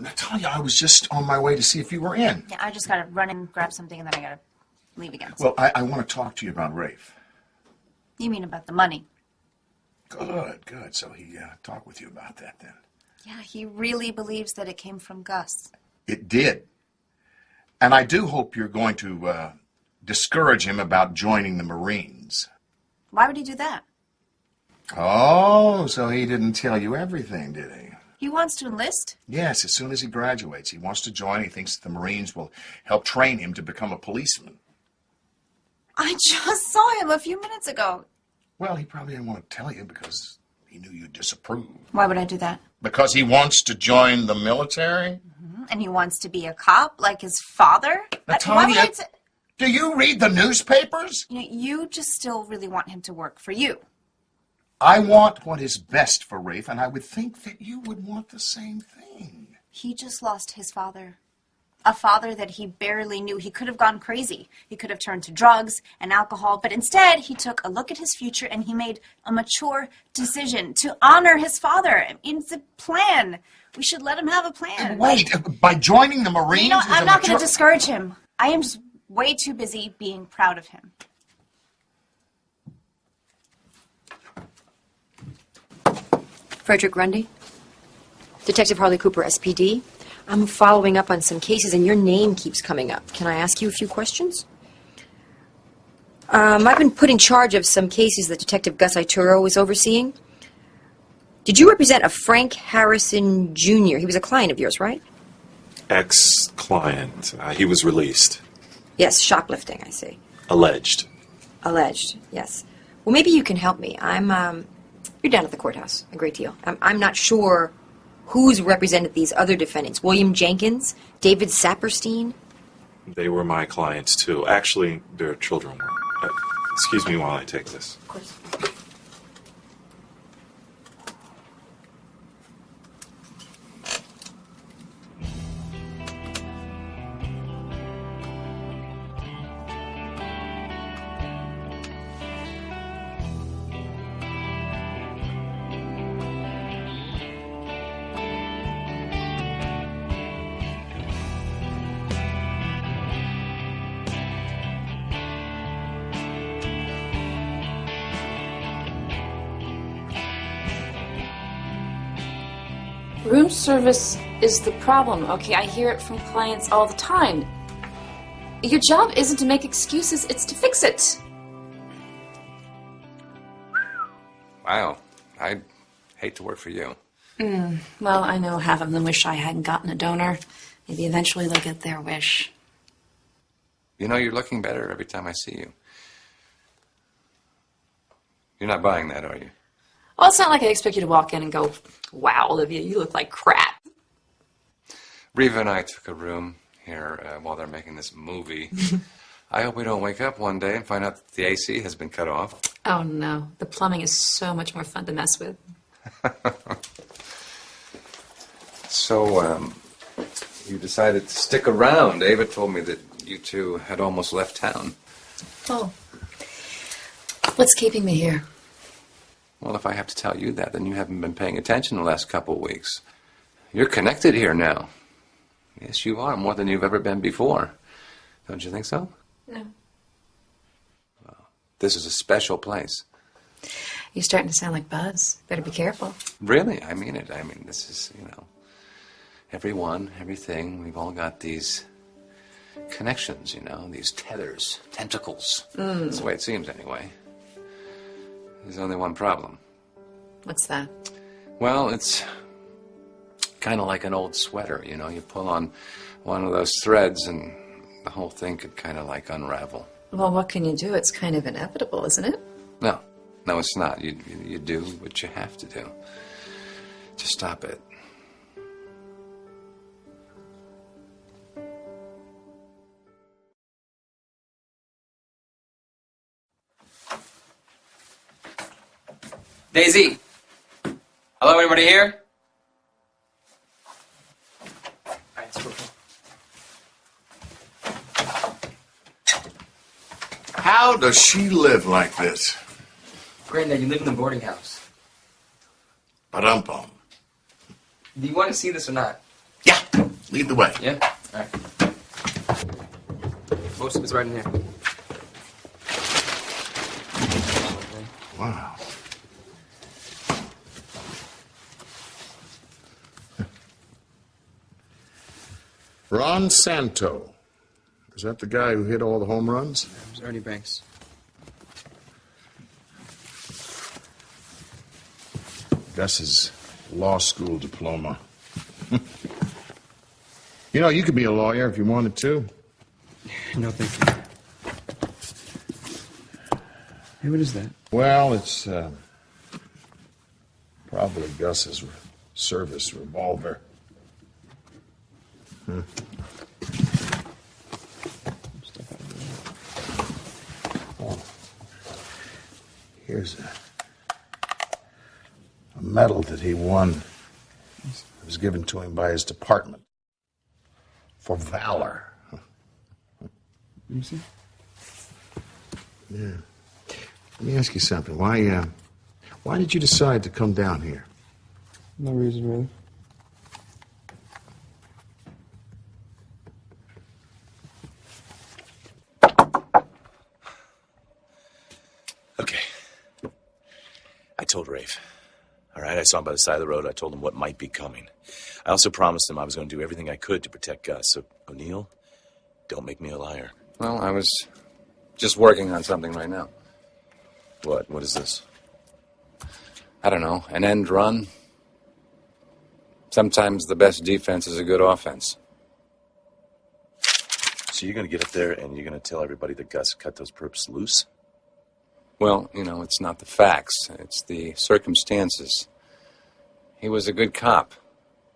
Natalia, I was just on my way to see if you were in. Yeah, I just gotta run and grab something and then I gotta leave again. Well, I want to talk to you about Rafe. You mean about the money? Good. So he talked with you about that then. Yeah, he really believes that it came from Gus. It did. And I do hope you're going to discourage him about joining the Marines. Why would he do that? Oh, so he didn't tell you everything, did he? He wants to enlist? Yes, as soon as he graduates. He wants to join. He thinks that the Marines will help train him to become a policeman. I just saw him a few minutes ago. Well, he probably didn't want to tell you because he knew you'd disapprove. Why would I do that? Because he wants to join the military? Mm-hmm. And he wants to be a cop like his father? Natalia, do you read the newspapers? You just still really want him to work for you. I want what is best for Rafe, and I would think that you would want the same thing. He just lost his father. A father that he barely knew. He could have gone crazy. He could have turned to drugs and alcohol, but instead he took a look at his future and he made a mature decision to honor his father. I mean, it's a plan. We should let him have a plan. Wait, by joining the Marines? I'm not going to discourage him. I am just way too busy being proud of him. Frederick Grundy, Detective Harley Cooper, SPD. I'm following up on some cases, and your name keeps coming up. Can I ask you a few questions? I've been put in charge of some cases that Detective Gus Ituro was overseeing. Did you represent a Frank Harrison Jr.? He was a client of yours, right? Ex-client. He was released. Yes, shoplifting, I see. Alleged. Alleged, yes. Well, maybe you can help me. You're down at the courthouse a great deal. I'm not sure who's represented these other defendants. William Jenkins? David Saperstein? They were my clients, too. Actually, their children were. Excuse me while I take this. Of course. Room service is the problem, okay? I hear it from clients all the time. Your job isn't to make excuses, it's to fix it. Wow. I'd hate to work for you. Well, I know half of them wish I hadn't gotten a donor. Maybe eventually they'll get their wish. You know, you're looking better every time I see you. You're not buying that, are you? Well, it's not like I expect you to walk in and go, wow, Olivia, you look like crap. Reva and I took a room here while they're making this movie. I hope we don't wake up one day and find out that the AC has been cut off. Oh, no. The plumbing is so much more fun to mess with. So, you decided to stick around. Ava told me that you two had almost left town. Oh. What's keeping me here? Well, if I have to tell you that, then you haven't been paying attention the last couple of weeks. You're connected here now. Yes, you are, more than you've ever been before. Don't you think so? No. Well, this is a special place. You're starting to sound like Buzz. Better be careful. Really, I mean it. I mean, this is, everyone, everything, we've all got these connections, these tethers, tentacles. That's the way it seems, anyway. There's only one problem. What's that? Well, it's kind of like an old sweater, You pull on one of those threads and the whole thing could kind of like unravel. Well, what can you do? It's kind of inevitable, isn't it? No, it's not. You do what you have to do to stop it. Daisy! Hello, anybody here? How does she live like this? Granddad, you live in the boarding house. Ba-dum-bum. Do you want to see this or not? Yeah. Lead the way. Yeah? All right. Most of it's right in here. Wow. Ron Santo. Is that the guy who hit all the home runs? It was Ernie Banks. Gus's law school diploma. You know, you could be a lawyer if you wanted to. No, thank you. Hey, what is that? Well, it's probably Gus's service revolver. Oh. Here's a medal that he won. It was given to him by his department for valor. Let me see. Yeah. Let me ask you something. Why did you decide to come down here? No reason, really. Okay. I told Rafe. All right, I saw him by the side of the road. I told him what might be coming. I also promised him I was going to do everything I could to protect Gus. So, O'Neill, don't make me a liar. Well, I was just working on something right now. What? What is this? I don't know, an end run. Sometimes the best defense is a good offense. So you're going to get up there and you're going to tell everybody that Gus cut those perps loose? Well, you know, it's not the facts. It's the circumstances. He was a good cop.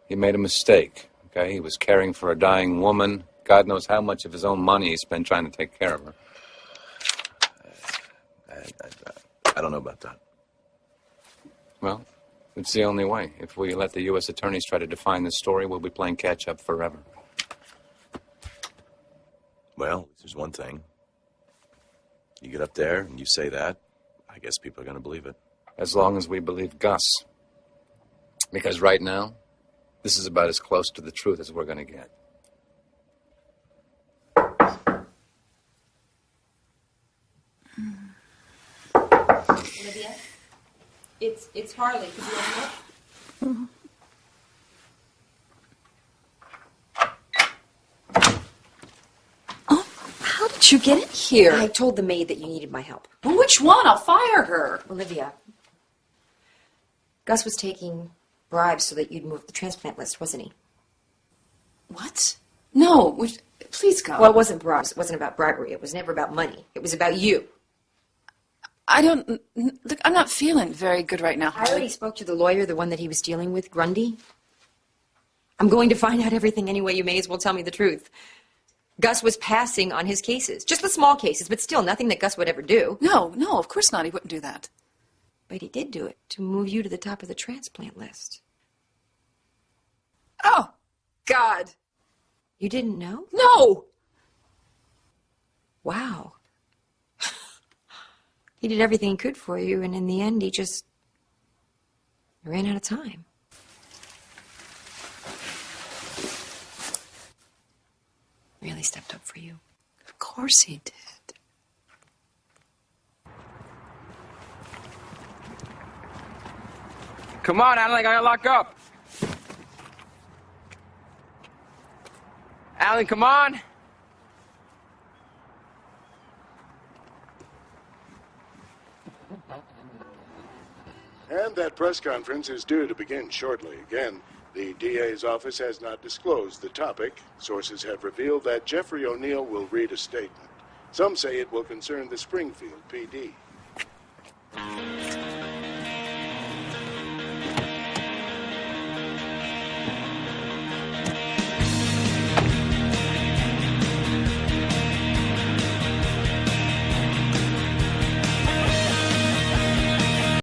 He made a mistake, okay? He was caring for a dying woman. God knows how much of his own money he spent trying to take care of her. I don't know about that. Well, it's the only way. If we let the U.S. attorneys try to define this story, we'll be playing catch-up forever. Well, there's one thing. You get up there and you say that, I guess people are going to believe it. As long as we believe Gus. Because right now, this is about as close to the truth as we're going to get. Olivia? It's Harley. Could you open up? How did you get in here? I told the maid that you needed my help. Well, which one? I'll fire her. Olivia, Gus was taking bribes so that you'd move the transplant list, wasn't he? What? No. Please go. Well, it wasn't bribes. It wasn't about bribery. It was never about money. It was about you. I don't... Look, I'm not feeling very good right now, I Harley. already spoke to the lawyer, the one that he was dealing with, Grundy. I'm going to find out everything anyway. You may as well tell me the truth. Gus was passing on his cases. Just the small cases, but still nothing that Gus would ever do. No, of course not. He wouldn't do that. But he did do it to move you to the top of the transplant list. Oh, God. You didn't know? No. Wow. He did everything he could for you, and in the end, he just ran out of time. Really stepped up for you. Of course he did. Come on, Alan, I gotta lock up. Alan, come on. And that press conference is due to begin shortly. Again, the DA's office has not disclosed the topic. Sources have revealed that Jeffrey O'Neill will read a statement. Some say it will concern the Springfield PD.